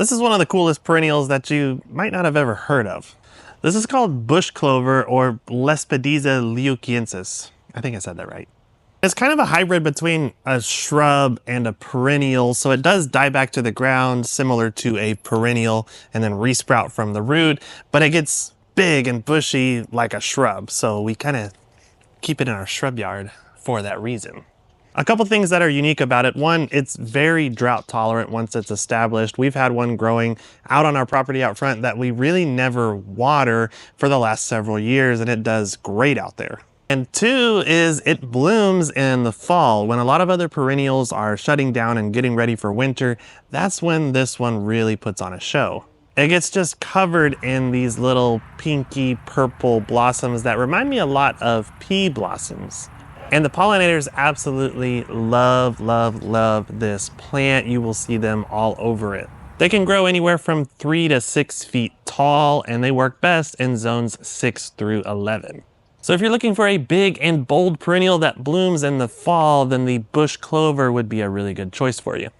This is one of the coolest perennials that you might not have ever heard of. This is called bush clover or Lespedeza leuciensis. I think I said that right. It's kind of a hybrid between a shrub and a perennial, so it does die back to the ground similar to a perennial and then resprout from the root, but it gets big and bushy like a shrub, so we kind of keep it in our shrub yard for that reason. A couple things that are unique about it. One, it's very drought tolerant once it's established. We've had one growing out on our property out front that we really never water for the last several years, and it does great out there. And two is it blooms in the fall. When a lot of other perennials are shutting down and getting ready for winter, that's when this one really puts on a show. It gets just covered in these little pinky purple blossoms that remind me a lot of pea blossoms. And the pollinators absolutely love this plant. You will see them all over it. They can grow anywhere from 3 to 6 feet tall, and they work best in zones 6 through 11. So if you're looking for a big and bold perennial that blooms in the fall, then the bush clover would be a really good choice for you.